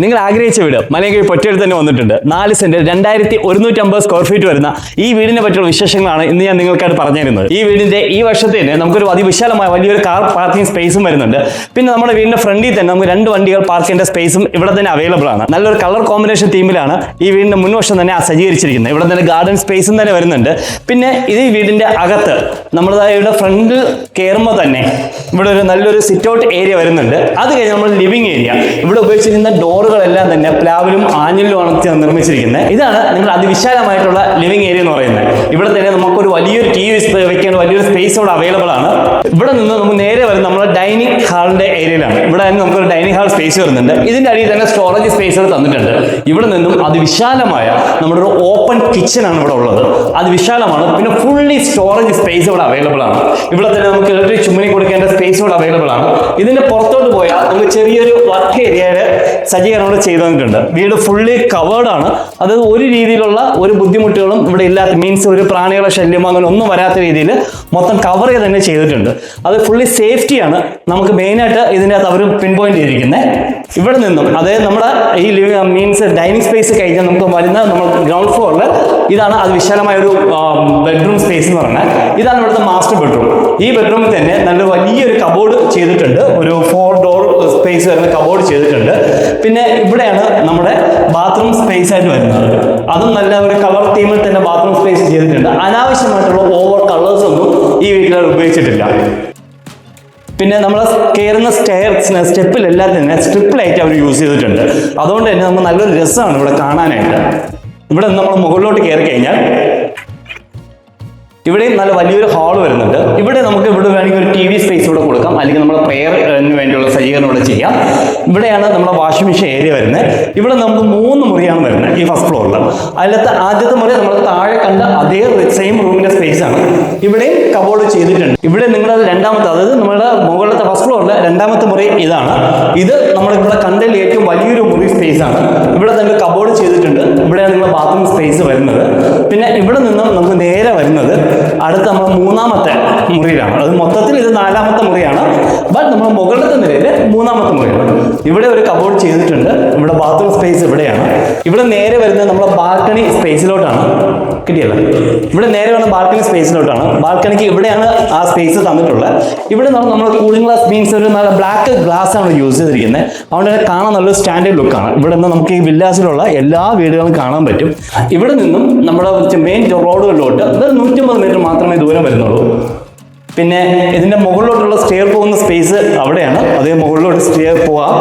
നിങ്ങൾ ആഗ്രഹിച്ച വീട് മലയങ്കി പൊറ്റയിൽ തന്നെ വന്നിട്ടുണ്ട്. 4 സെന്റ് 2150 സ്ക്വയർ ഫീറ്റ് വരുന്ന ഈ വീടിനെ പറ്റിയുള്ള വിശേഷങ്ങളാണ് ഇന്ന് ഞാൻ നിങ്ങൾക്കായിട്ട് പറഞ്ഞു തരുന്നത്. ഈ വീടിന്റെ ഈ വർഷത്തെ തന്നെ നമുക്കൊരു അതിവിശാലമായ വലിയൊരു കാർ പാർക്കിംഗ് സ്പേസും വരുന്നുണ്ട്. പിന്നെ നമ്മുടെ വീടിന്റെ ഫ്രണ്ടിൽ തന്നെ നമുക്ക് 2 വണ്ടികൾ പാർക്ക് ചെയ്യേണ്ട സ്പേസും ഇവിടെ തന്നെ അവൈലബിൾ ആണ്. നല്ലൊരു കളർ കോമ്പിനേഷൻ തീമിലാണ് ഈ വീടിന്റെ മുൻവശം തന്നെ സജ്ജീകരിച്ചിരിക്കുന്നത്. ഇവിടെ തന്നെ ഗാർഡൻ സ്പേസും തന്നെ വരുന്നുണ്ട്. പിന്നെ ഈ വീടിന്റെ അകത്ത് നമ്മുടെ ഫ്രണ്ട് കയറുമ്പോൾ തന്നെ ഇവിടെ ഒരു നല്ലൊരു സിറ്റ് ഔട്ട് ഏരിയ വരുന്നുണ്ട്. അത് കഴിഞ്ഞ് നമ്മൾ ലിവിംഗ് ഏരിയ, ഇവിടെ ഉപയോഗിച്ചിരിക്കുന്ന ഡോറുകളെല്ലാം തന്നെ പ്ലാവിലും ആഞ്ഞിലുമാണ് നിർമ്മിച്ചിരിക്കുന്നത്. ഇതാണ് നിങ്ങൾ അതിവിശാലമായിട്ടുള്ള ലിവിംഗ് ഏരിയ എന്ന് പറയുന്നത്. ഇവിടെ തന്നെ നമുക്കൊരു വലിയൊരു TV വെക്കാൻ വലിയൊരു സ്പേസ് ഇവിടെ അവൈലബിൾ ആണ്. ഇവിടെ നിന്ന് നമുക്ക് നേരെ വരുന്നത് നമ്മുടെ ഡൈനിങ് ഹാളിന്റെ ഏരിയയിലാണ്. ഇവിടെ തന്നെ നമുക്കൊരു ഡൈനിങ് ഹാൾ സ്പേസ് വരുന്നുണ്ട്. ഇതിന്റെ അടിയിൽ തന്നെ സ്റ്റോറേജ് സ്പേസുകൾ തന്നിട്ടുണ്ട്. ഇവിടെ നിന്നും അതിവിശാലമായ നമ്മുടെ ഒരു ഓപ്പൺ കിച്ചൺ ആണ് ഇവിടെ ഉള്ളത്. അത് വിശാലമാണ്. പിന്നെ ഫുള്ളി സ്റ്റോറേജ് സ്പേസ് ഇവിടെ അവൈലബിൾ ആണ്. ഇവിടെ തന്നെ നമുക്ക് ഇലക്ട്രിക് ചുമനി കൊടുക്കേണ്ട സ്പേസ് ഇവിടെ അവൈലബിൾ ആണ്. ഇതിന്റെ പുറത്തോട്ട് പോയാൽ നമുക്ക് ചെറിയൊരു വർക്ക് ഏരിയയുടെ സജ്ജീകരണം ചെയ്തു തന്നിട്ടുണ്ട്. വീട് ഫുള്ളി കവേർഡ് ആണ്. അത് ഒരു രീതിയിലുള്ള ഒരു ബുദ്ധിമുട്ടുകളും ഇവിടെ ഇല്ലാത്ത, മീൻസ് ഒരു പ്രാണികളുടെ ശല്യം അങ്ങനെ ഒന്നും വരാത്ത രീതിയിൽ മൊത്തം കവർ ചെയ്ത് തന്നെ ചെയ്തിട്ടുണ്ട്. അത് ഫുള്ളി സേഫ്റ്റിയാണ് നമുക്ക് മെയിനായിട്ട് ഇതിൻ്റെ അകത്ത് അവർ പിൻ പോയിന്റ് ചെയ്തിരിക്കുന്നത്. ഇവിടെ നിന്നും അതായത് നമ്മുടെ ഈ മീൻസ് ഡൈനിങ് സ്പേസ് കഴിഞ്ഞാൽ നമുക്ക് വരുന്ന നമ്മൾ ഗ്രൗണ്ട് ഫ്ലോറിൽ ഇതാണ് അത് വിശാലമായ ഒരു ബെഡ്റൂം സ്പേസ് എന്ന് പറഞ്ഞാൽ ഇതാണ് ഇവിടുത്തെ മാസ്റ്റർ ബെഡ്റൂം. ഈ ബെഡ്റൂമിൽ തന്നെ നല്ല വലിയൊരു കബോർഡ് ചെയ്തിട്ടുണ്ട്. ഒരു 4 ഡോർ സ്പേസ് വരുന്ന കബോർഡ് ചെയ്തിട്ടുണ്ട്. പിന്നെ ഇവിടെയാണ് നമ്മുടെ ബാത്റൂം സ്പേസ് ആയിട്ട് വരുന്നത്. അതും നല്ല ഒരു കളർ തീമിൽ തന്നെ ബാത്റൂം സ്പേസ് ചെയ്തിട്ടുണ്ട്. അനാവശ്യമായിട്ടുള്ള ഓവർ കളേഴ്സ് ഒന്നും ഈ വീട്ടിൽ ഉപയോഗിച്ചിട്ടില്ല. പിന്നെ നമ്മൾ കയറുന്ന സ്റ്റെപ്പിലെല്ലാം തന്നെ സ്ട്രിപ്പ് ലൈറ്റ് അവർ യൂസ് ചെയ്തിട്ടുണ്ട്. അതുകൊണ്ട് തന്നെ നമുക്ക് നല്ലൊരു രസമാണ് ഇവിടെ കാണാനായിട്ട്. ഇവിടെ നമ്മൾ മുകളിലോട്ട് കയറി കഴിഞ്ഞാൽ ഇവിടെയും നല്ല വലിയൊരു ഹാൾ വരുന്നുണ്ട്. ഇവിടെ വേണമെങ്കിൽ ഒരു TV സ്പേസ് ഇവിടെ കൊടുക്കാം, അല്ലെങ്കിൽ നമ്മുടെ പ്രെയറിന് വേണ്ടിയുള്ള സജ്ജീകരണം ഇവിടെ ചെയ്യാം. ഇവിടെയാണ് നമ്മുടെ വാഷിംഗ് മെഷീൻ ഏരിയ വരുന്നത്. ഇവിടെ നമുക്ക് 3 മുറിയാണ് വരുന്നത് ഈ ഫസ്റ്റ് ഫ്ലോറിൽ. അതിലത്തെ ആദ്യത്തെ മുറി നമ്മൾ താഴെ കണ്ട അതേ സെയിം റൂമിന്റെ സ്പേസ് ആണ്. ഇവിടെയും കബോർഡ് ചെയ്തിട്ടുണ്ട്. ഇവിടെ നിങ്ങളുടെ രണ്ടാമത്തെ, അതായത് നമ്മുടെ മുകളിലത്തെ ഫസ്റ്റ് ഫ്ലോറിലെ രണ്ടാമത്തെ മുറി ഇതാണ്. ഇത് നമ്മളിവിടെ കണ്ടതിൽ ഏറ്റവും വലിയൊരു മുറി സ്പേസ് ആണ്. ഇവിടെ തന്നെ കബോർഡ് ചെയ്തിട്ടുണ്ട്. ഇവിടെയാണ് നിങ്ങളുടെ ബാത്റൂം സ്പേസ് വരുന്നത്. പിന്നെ ഇവിടെ നിന്നും നമുക്ക് നേരെ വരുന്നത് അടുത്ത നമ്മൾ 3ാമത്തെ മുറിയിലാണ്. അത് മൊത്തത്തിൽ ഇത് 4ാമത്തെ മുറിയാണ്. ബട്ട് നമ്മൾ മുകളിലത്തെ നിലയിൽ 3ാമത്തെ മുറിയാണ്. ഇവിടെ ഒരു കബോർഡ് ചെയ്തിട്ടുണ്ട്. ഇവിടെ ബാത്റൂം സ്പേസ് ഇവിടെയാണ്. ഇവിടെ നേരെ വരുന്നത് നമ്മുടെ ബാൽക്കണി സ്പേസിലോട്ടാണ്. കിട്ടിയല്ലോ, ഇവിടെ നേരെ വരുന്ന ബാൽക്കണി സ്പേസിലോട്ടാണ്. ബാൽക്കണിക്ക് ഇവിടെയാണ് ആ സ്പേസ് തന്നിട്ടുള്ളത്. ഇവിടെ നമ്മൾ കൂളിംഗ് ഗ്ലാസ്, മീൻസ് ഒരു നല്ല ബ്ലാക്ക് ഗ്ലാസ് ആണ് യൂസ് ചെയ്തിരിക്കുന്നത്. അതുകൊണ്ട് തന്നെ കാണാൻ നല്ലൊരു സ്റ്റാൻഡേർഡ് ലുക്കാണ്. ഇവിടെ നിന്ന് നമുക്ക് ഈ വില്ലാസിലുള്ള എല്ലാ വീടുകളും കാണാൻ പറ്റും. ഇവിടെ നിന്നും നമ്മുടെ മെയിൻ റോഡുകളിലോട്ട് 150 മീറ്റർ മാത്രമേ ദൂരം വരുന്നുള്ളൂ. പിന്നെ ഇതിന്റെ മുകളിലോട്ടുള്ള സ്റ്റെയർ പോകുന്ന സ്പേസ് അവിടെയാണ്. അതേ മുകളിലോട്ട് സ്റ്റെയർ പോവാം.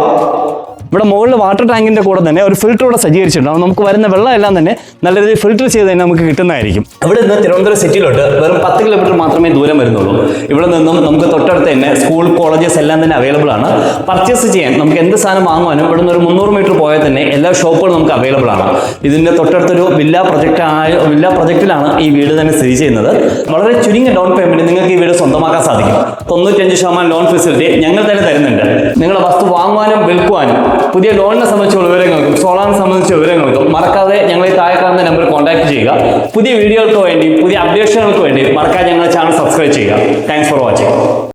ഇവിടെ മുകളിൽ വാട്ടർ ടാങ്കിന്റെ കൂടെ തന്നെ ഒരു ഫിൽറ്റർ കൂടെ സജ്ജീകരിച്ചിട്ടുണ്ട്. നമുക്ക് വരുന്ന വെള്ളം എല്ലാം തന്നെ നല്ല രീതിയിൽ ഫിൽറ്റർ ചെയ്ത് തന്നെ നമുക്ക് കിട്ടുന്നതായിരിക്കും. ഇവിടെ നിന്ന് തിരുവനന്തപുരം സിറ്റിയിലോട്ട് വെറും 10 കിലോമീറ്റർ മാത്രമേ ദൂരം വരുന്നുള്ളൂ. ഇവിടെ നിന്നും നമുക്ക് തൊട്ടടുത്ത് തന്നെ സ്കൂൾ, കോളേജസ് എല്ലാം തന്നെ അവൈലബിൾ ആണ്. പർച്ചേസ് ചെയ്യാൻ നമുക്ക് എന്ത് സാധനം വാങ്ങുവാനും ഇവിടെ നിന്ന് ഒരു 300 മീറ്റർ പോയാൽ തന്നെ എല്ലാ ഷോപ്പുകളും നമുക്ക് അവൈലബിൾ ആണ്. ഇതിന്റെ തൊട്ടടുത്തൊരു വില്ല പ്രൊജക്റ്റിലാണ് ഈ വീട് തന്നെ സ്ഥിതി ചെയ്യുന്നത്. വളരെ ചുരുങ്ങിയ ഡൗൺ പേയ്മെന്റ് നിങ്ങൾക്ക് ഈ വീട് സ്വന്തമാക്കാൻ സാധിക്കും. 95% ലോൺ ഫെസിലിറ്റി ഞങ്ങൾ തന്നെ തരുന്നുണ്ട്. നിങ്ങളുടെ വസ്തു വാങ്ങുവാനും വിൽക്കുവാനും പുതിയ ലോണിനെ സംബന്ധിച്ചുള്ള വിവരങ്ങൾക്കും സോളാറിനെ സംബന്ധിച്ച വിവരങ്ങൾക്കും മറക്കാതെ ഞങ്ങളെ താഴെ കാണുന്ന നമ്പറിൽ കോൺടാക്ട് ചെയ്യുക. പുതിയ വീഡിയോകൾക്ക് വേണ്ടി, പുതിയ അപ്ഡേഷനുകൾക്ക് വേണ്ടി മറക്കാതെ ഞങ്ങളുടെ ചാനൽ സബ്സ്ക്രൈബ് ചെയ്യുക. Thanks for watching.